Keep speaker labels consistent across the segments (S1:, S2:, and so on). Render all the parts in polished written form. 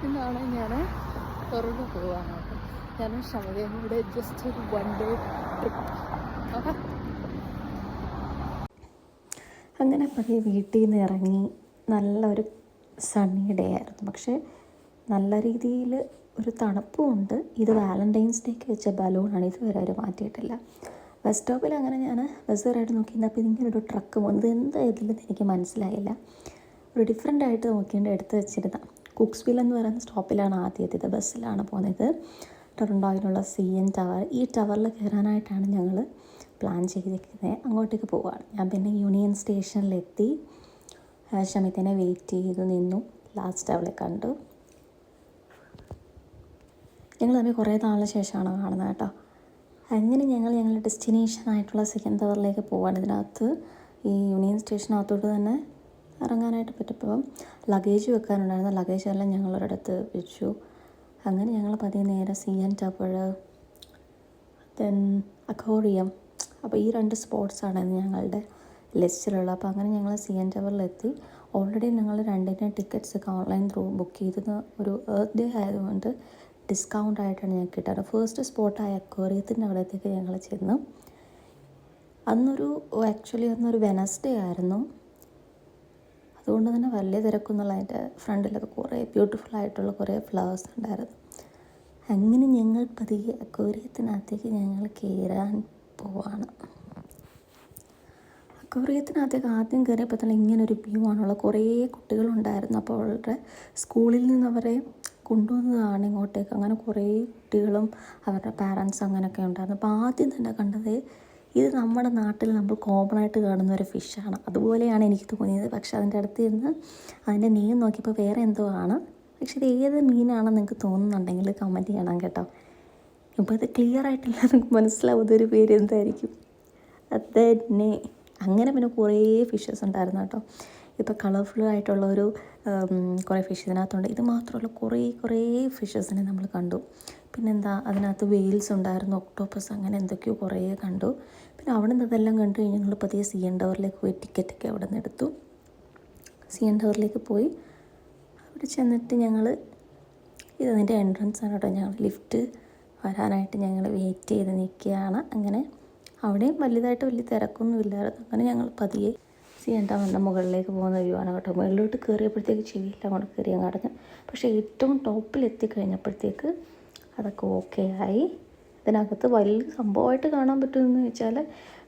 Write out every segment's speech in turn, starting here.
S1: ഇന്നാണ് ഞാൻ പുറകെ പോവാണ് കേട്ടോ. ഞാനും ഷമതയും കൂടെ ജസ്റ്റ് ഒരു 1 ഡേ ട്രിപ്പ്. ഓക്കെ, അങ്ങനെ പതിയെ വീട്ടിൽ നിന്ന് ഇറങ്ങി. നല്ലൊരു സണ്ണി ഡേ ആയിരുന്നു, പക്ഷേ നല്ല രീതിയിൽ ഒരു തണുപ്പുമുണ്ട്. ഇത് വാലൻറ്റൈൻസ് ഡേക്ക് വെച്ച ബലൂണാണ്, ഇതുവരെ അവർ മാറ്റിയിട്ടില്ല. ബസ് സ്റ്റോപ്പിൽ അങ്ങനെ ഞാൻ ബസ് കയറായിട്ട് നോക്കിയിരുന്ന അപ്പോൾ ഇതിങ്ങനൊരു ട്രക്ക് പോകുന്നത് എന്താ ഇതിലെന്ന് എനിക്ക് മനസ്സിലായില്ല. ഒരു ഡിഫറെൻ്റ് ആയിട്ട് നോക്കിയിട്ട് എടുത്ത് വെച്ചിരുന്ന കുക്സ്വിൽ എന്ന് പറയുന്ന സ്റ്റോപ്പിലാണ് ആദ്യം എത്തിയത്. ബസ്സിലാണ് പോകുന്നത്. ടൊറൻറ്റോയിലുള്ള CN ടവർ, ഈ ടവറിൽ കയറാനായിട്ടാണ് ഞങ്ങൾ പ്ലാൻ ചെയ്തിരിക്കുന്നത്. അങ്ങോട്ടേക്ക് പോവുകയാണ്. ഞാൻ പിന്നെ യൂണിയൻ സ്റ്റേഷനിലെത്തി. ഷമിത്തിനെ വെയിറ്റ് ചെയ്ത് നിന്നു. ലാസ്റ്റ് അവളെ കണ്ടു. ഞങ്ങൾ തമ്മിൽ കുറേ നാളിന് ശേഷമാണ് കാണുന്നത് കേട്ടോ. അങ്ങനെ ഞങ്ങളുടെ ഡെസ്റ്റിനേഷനായിട്ടുള്ള CN ടവറിലേക്ക് പോവാണ്. ഇതിനകത്ത് ഈ യൂണിയൻ സ്റ്റേഷനകത്തോട്ട് തന്നെ ഇറങ്ങാനായിട്ട് പറ്റുമ്പം ലഗേജ് വെക്കാനുണ്ടായിരുന്ന ലഗേജ് എല്ലാം ഞങ്ങളൊരിടത്ത് വെച്ചു. അങ്ങനെ ഞങ്ങൾ പതിയെ നേരെ CN ടവർ, ദെൻ അക്വേറിയം, അപ്പോൾ ഈ 2 സ്പോട്ട്സാണ് ഞങ്ങളുടെ ലിസ്റ്റിലുള്ളത്. അപ്പോൾ അങ്ങനെ ഞങ്ങൾ CN ടവറിലെത്തി. ഓൾറെഡി ഞങ്ങൾ 2ൻ്റെ ടിക്കറ്റ്സൊക്കെ ഓൺലൈൻ ത്രൂ ബുക്ക് ചെയ്തത്. ഒരു എർത്ത് ഡേ ആയതുകൊണ്ട് ഡിസ്കൗണ്ട് ആയിട്ടാണ് ഞങ്ങൾക്ക് കിട്ടാറ്. ഫസ്റ്റ് സ്പോട്ടായ അക്വേറിയത്തിൻ്റെ അവിടത്തേക്ക് ഞങ്ങൾ ചെന്നു. അന്നൊരു വെനസ്ഡേ ആയിരുന്നു. അതുകൊണ്ട് തന്നെ വലിയ തിരക്കൊന്നുള്ള അതിൻ്റെ ഫ്രണ്ടിലൊക്കെ കുറേ ബ്യൂട്ടിഫുൾ ആയിട്ടുള്ള കുറേ ഫ്ലവേഴ്സ് ഉണ്ടായിരുന്നു. അങ്ങനെ ഞങ്ങൾ പതിയെ അക്വേറിയത്തിനകത്തേക്ക് ഞങ്ങൾ കയറാൻ പോവാണ്. അക്വേറിയത്തിനകത്തേക്ക് ആദ്യം കയറിയപ്പോൾ തന്നെ ഇങ്ങനൊരു വ്യൂ ആണുള്ളത്. കുറേ കുട്ടികളുണ്ടായിരുന്നു. അപ്പോൾ അവരുടെ സ്കൂളിൽ നിന്ന് അവരെ കൊണ്ടുവന്നതാണ് ഇങ്ങോട്ടേക്ക്. അങ്ങനെ കുറേ കുട്ടികളും അവരുടെ പാരൻസ് അങ്ങനെയൊക്കെ ഉണ്ടായിരുന്നു. അപ്പോൾ ആദ്യം തന്നെ കണ്ടത് ഇത് നമ്മുടെ നാട്ടിൽ നമ്മൾ കോമൺ ആയിട്ട് കാണുന്ന ഒരു ഫിഷാണ്. അതുപോലെയാണ് എനിക്ക് തോന്നിയത്. പക്ഷേ അതിൻ്റെ അടുത്ത് നിന്ന് അതിൻ്റെ നെയിം നോക്കിയപ്പോൾ വേറെ എന്തോ ആണ്. പക്ഷേ ഇത് ഏത് മീനാണെന്ന് നിങ്ങൾക്ക് തോന്നുന്നുണ്ടെങ്കിൽ കമൻറ്റ് ചെയ്യണം കേട്ടോ. ഇപ്പോൾ ഇത് ക്ലിയർ ആയിട്ടില്ല, നിങ്ങൾക്ക് മനസ്സിലാവുന്നൊരു പേര് എന്തായിരിക്കും അത് തന്നെ. അങ്ങനെ പിന്നെ കുറേ ഫിഷസ് ഉണ്ടായിരുന്നു കേട്ടോ. ഇപ്പോൾ കളർഫുള്ളായിട്ടുള്ളൊരു കുറേ ഫിഷ് ഇതിനകത്തുണ്ട്. ഇത് മാത്രമല്ല കുറേ ഫിഷസിനെ നമ്മൾ കണ്ടു. പിന്നെന്താ, അതിനകത്ത് വെയിൽസ് ഉണ്ടായിരുന്നു, ഒക്ടോപ്പസ്, അങ്ങനെ എന്തൊക്കെയോ കുറേ കണ്ടു. പിന്നെ അവിടെ നിന്ന് അതെല്ലാം കണ്ടു കഴിഞ്ഞ് ഞങ്ങൾ പതിയെ CN ടവറിലേക്ക് പോയി ടിക്കറ്റൊക്കെ അവിടെ നിന്ന് എടുത്തു. CN ടവറിലേക്ക് പോയി അവിടെ ചെന്നിട്ട് ഇതതിൻ്റെ എൻട്രൻസ് ആണ് കേട്ടോ. ഞങ്ങൾ ലിഫ്റ്റ് വരാനായിട്ട് ഞങ്ങൾ വെയിറ്റ് ചെയ്ത് നിൽക്കുകയാണ്. അങ്ങനെ അവിടെയും വലിയ തിരക്കൊന്നും ഇല്ലായിരുന്നു. അങ്ങനെ ഞങ്ങൾ പതിയെ CN ടവറിൻ്റെ മുകളിലേക്ക് പോകുന്ന വ്യൂ ആണ് കേട്ടോ. മുകളിലോട്ട് കയറിയപ്പോഴത്തേക്ക് ചെവിയെല്ലാം കൊണ്ട് കയറി അങ്ങ് അടഞ്ഞു. പക്ഷേ ഏറ്റവും ടോപ്പിലെത്തി കഴിഞ്ഞപ്പോഴത്തേക്ക് അതൊക്കെ ഓക്കെ ആയി. ഇതിനകത്ത് വലിയ സംഭവമായിട്ട് കാണാൻ പറ്റുമെന്ന് വെച്ചാൽ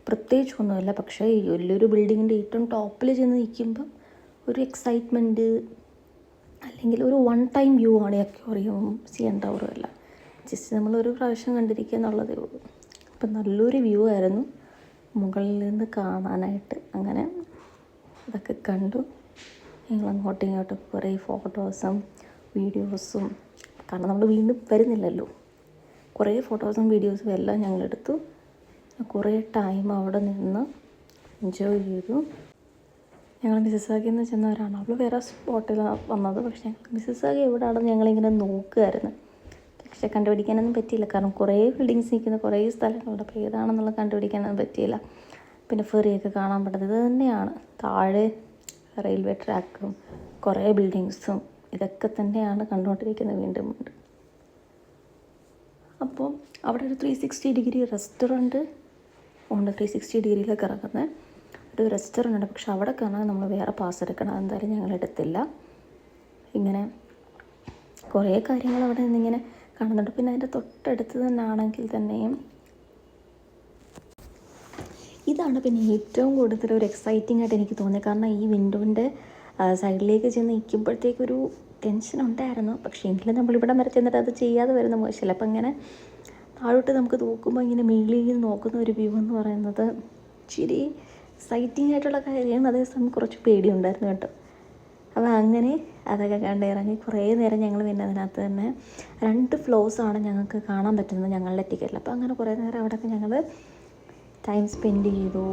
S1: പ്രത്യേകിച്ചൊന്നുമില്ല. പക്ഷേ ഈ വലിയൊരു ബിൽഡിങ്ങിൻ്റെ ഏറ്റവും ടോപ്പിൽ ചെന്ന് നിൽക്കുമ്പം ഒരു എക്സൈറ്റ്മെൻറ്റ്, അല്ലെങ്കിൽ ഒരു 1 ടൈം വ്യൂ ആണ് ഈ അക്വേറിയവും CN ടവറും എല്ലാം. ജസ്റ്റ് നമ്മളൊരു പ്രാവശ്യം കണ്ടിരിക്കുക എന്നുള്ളതേ ഉള്ളൂ. അപ്പം നല്ലൊരു വ്യൂ ആയിരുന്നു മുകളിൽ നിന്ന് കാണാനായിട്ട്. അങ്ങനെ അതൊക്കെ കണ്ടു. ഞങ്ങൾ അങ്ങോട്ടും ഇങ്ങോട്ടും കുറേ ഫോട്ടോസും വീഡിയോസും, കാരണം നമ്മൾ വീണ്ടും വരുന്നില്ലല്ലോ, കുറേ ഫോട്ടോസും വീഡിയോസും എല്ലാം ഞങ്ങളെടുത്തു. കുറേ ടൈം അവിടെ നിന്ന് എൻജോയ് ചെയ്തു. ഞങ്ങൾ മിസിസാഗിയിൽ നിന്ന് ചെന്നവരാണ്. അവൾ വേറെ സ്പോട്ടിലാണ് വന്നത്. പക്ഷേ മിസിസാഗി എവിടെയാണെന്ന് ഞങ്ങളിങ്ങനെ നോക്കുമായിരുന്നു. പക്ഷേ കണ്ടുപിടിക്കാനൊന്നും പറ്റിയില്ല. കാരണം കുറേ ബിൽഡിങ്സ് നിൽക്കുന്ന കുറേ സ്ഥലങ്ങളുണ്ട്. അപ്പോൾ ഏതാണെന്നുള്ളത് കണ്ടുപിടിക്കാനൊന്നും പറ്റിയില്ല. പിന്നെ ഫെറിയൊക്കെ കാണാൻ പറ്റുന്നത് ഇത് തന്നെയാണ്. താഴെ റെയിൽവേ ട്രാക്കും കുറേ ബിൽഡിങ്സും ഇതൊക്കെ തന്നെയാണ് കണ്ടുകൊണ്ടിരിക്കുന്നത് വീണ്ടും. അപ്പോൾ അവിടെ ഒരു 360 ഡിഗ്രി റെസ്റ്റോറൻറ്റ് ഉണ്ട്. 360 ഡിഗ്രിയിലേക്ക് ഇറങ്ങുന്ന ഒരു റെസ്റ്റോറൻ്റ് ഉണ്ട്. പക്ഷെ അവിടെ കാണാൻ നമ്മൾ വേറെ പാസ് എടുക്കണം. എന്തായാലും ഞങ്ങളെടുത്തില്ല. ഇങ്ങനെ കുറേ കാര്യങ്ങൾ അവിടെ നിന്നിങ്ങനെ കാണുന്നുണ്ട്. പിന്നെ അതിൻ്റെ തൊട്ടടുത്ത് തന്നെ ആണെങ്കിൽ തന്നെയും ഇതാണ് പിന്നെ ഏറ്റവും കൂടുതൽ ഒരു എക്സൈറ്റിംഗ് ആയിട്ട് എനിക്ക് തോന്നിയത്. കാരണം ഈ വിൻഡോൻ്റെ സൈഡിലേക്ക് ചെന്ന് നിൽക്കുമ്പോഴത്തേക്കൊരു ടെൻഷൻ ഉണ്ടായിരുന്നു. പക്ഷേ എങ്കിലും നമ്മളിവിടെ വരെ ചെന്നിട്ട് അത് ചെയ്യാതെ വരുന്ന മോശമല്ല. അപ്പം ഇങ്ങനെ താഴോട്ട് നമുക്ക് നോക്കുമ്പോൾ ഇങ്ങനെ മേളിൽ നോക്കുന്ന ഒരു വ്യൂ എന്ന് പറയുന്നത് ഇച്ചിരി എക്സൈറ്റിംഗ് ആയിട്ടുള്ള കാര്യമാണ്. അതേസമയം കുറച്ച് പേടിയുണ്ടായിരുന്നു കേട്ടോ. അപ്പോൾ അങ്ങനെ അതൊക്കെ കണ്ടിറങ്ങി കുറേ നേരം ഞങ്ങൾ പിന്നെ അതിനകത്ത് തന്നെ 2 ഫ്ലോർസാണ് ഞങ്ങൾക്ക് കാണാൻ പറ്റുന്നത് ഞങ്ങളുടെ ടിക്കറ്റിൽ. അപ്പോൾ അങ്ങനെ കുറേ നേരം അവിടെയൊക്കെ ഞങ്ങൾ ടൈം സ്പെൻഡ് ചെയ്തു.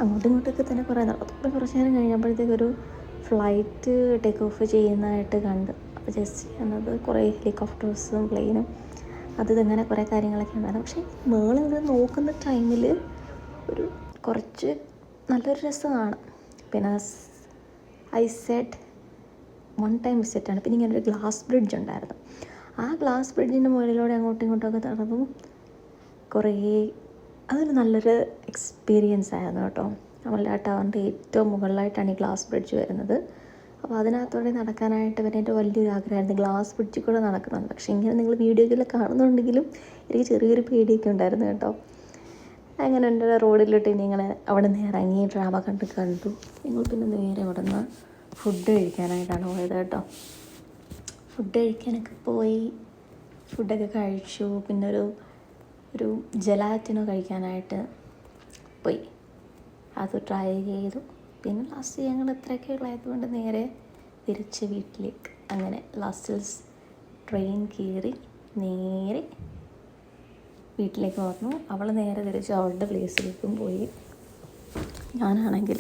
S1: അങ്ങോട്ടും ഇങ്ങോട്ടൊക്കെ തന്നെ കുറേ നടന്നു. അപ്പോൾ കുറച്ച് നേരം കഴിഞ്ഞപ്പോഴത്തേക്കൊരു ഫ്ലൈറ്റ് ടേക്ക് ഓഫ് ചെയ്യുന്നതായിട്ട് കണ്ട്. അപ്പോൾ ജസ്റ്റ് എന്നത് കുറേ ഹെലികോപ്റ്റേഴ്സും പ്ലെയിനും ഇങ്ങനെ കുറേ കാര്യങ്ങളൊക്കെ ഉണ്ടായിരുന്നു. പക്ഷേ മേളിൽ നിന്ന് നോക്കുന്ന ടൈമിൽ കുറച്ച് നല്ലൊരു രസമാണ്. പിന്നെ ഐ സെഡ് വൺ ടൈം വിസിറ്റാണ്. പിന്നെ ഇങ്ങനെ ഒരു ഗ്ലാസ് ബ്രിഡ്ജ് ഉണ്ടായിരുന്നു. ആ ഗ്ലാസ് ബ്രിഡ്ജിൻ്റെ മുകളിലൂടെ അങ്ങോട്ടും ഇങ്ങോട്ടൊക്കെ നടന്നു കുറേ, അതൊരു നല്ലൊരു എക്സ്പീരിയൻസ് ആയിരുന്നു കേട്ടോ. നമ്മളുടെ ആ ടവറിൻ്റെ ഏറ്റവും മുകളിലായിട്ടാണ് ഈ ഗ്ലാസ് ബ്രിഡ്ജ് വരുന്നത്. അപ്പോൾ അതിനകത്തൂടെ നടക്കാനായിട്ട് പിന്നെ എൻ്റെ വലിയൊരു ആഗ്രഹമായിരുന്നു ഗ്ലാസ് ബ്രിഡ്ജിൽ കൂടെ നടക്കുന്നുണ്ട്. പക്ഷേ ഇങ്ങനെ നിങ്ങൾ വീഡിയോയിൽ കാണുന്നുണ്ടെങ്കിലും എനിക്ക് ചെറിയൊരു പേടിയൊക്കെ ഉണ്ടായിരുന്നു കേട്ടോ. അങ്ങനെ എൻ്റെ റോഡിലോട്ട് ഞങ്ങൾ അവിടെ നിന്ന് ഇറങ്ങി ഡ്രാമ കണ്ടു. ഞങ്ങൾ പിന്നെ നേരെ അവിടെ നിന്ന് ഫുഡ് കഴിക്കാനായിട്ടാണ് പോയത് കേട്ടോ. ഫുഡ് കഴിക്കാനൊക്കെ പോയി, ഫുഡൊക്കെ കഴിച്ചു. പിന്നെ ഒരു ജലാറ്റിനോ കഴിക്കാനായിട്ട് പോയി, അത് ട്രൈ ചെയ്തു. പിന്നെ ലാസ്റ്റ് ഞങ്ങൾ ഇത്രയൊക്കെ ഉള്ളായതുകൊണ്ട് നേരെ തിരിച്ച് വീട്ടിലേക്ക്. അങ്ങനെ ലാസ്റ്റിൽ ട്രെയിൻ കയറി നേരെ വീട്ടിലേക്ക് വന്നു. അവൾ നേരെ തിരിച്ച് അവളുടെ പ്ലേസിലേക്കും പോയി. ഞാനാണെങ്കിൽ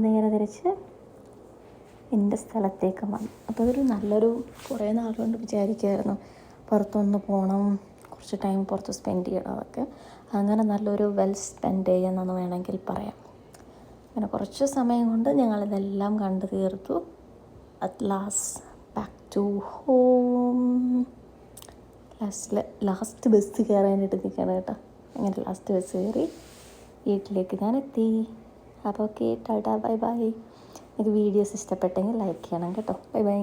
S1: നേരെ തിരിച്ച് എൻ്റെ സ്ഥലത്തേക്കും വന്നു. അപ്പോൾ അതൊരു നല്ലൊരു കുറേ നാളുകൊണ്ട് വിചാരിക്കുമായിരുന്നു പുറത്തൊന്ന് പോകണം, കുറച്ച് ടൈം പുറത്ത് സ്പെൻഡ് ചെയ്യണം. അതൊക്കെ അങ്ങനെ നല്ലൊരു വെൽ സ്പെൻഡ് ഡേ എന്നൊന്ന് വേണമെങ്കിൽ പറയാം. അങ്ങനെ കുറച്ച് സമയം കൊണ്ട് ഞങ്ങളിതെല്ലാം കണ്ടു തീർത്തു. At last back to home. Last bus കയറാനായിട്ട് നിൽക്കണം കേട്ടോ. അങ്ങനെ ലാസ്റ്റ് ബസ് കയറി വീട്ടിലേക്ക് ഞാൻ എത്തി. അപ്പോൾ ഓക്കെ, ടാറ്റാ, ബൈ ബൈ. എനിക്ക് വീഡിയോസ് ഇഷ്ടപ്പെട്ടെങ്കിൽ ലൈക്ക് ചെയ്യണം കേട്ടോ. Bye bye.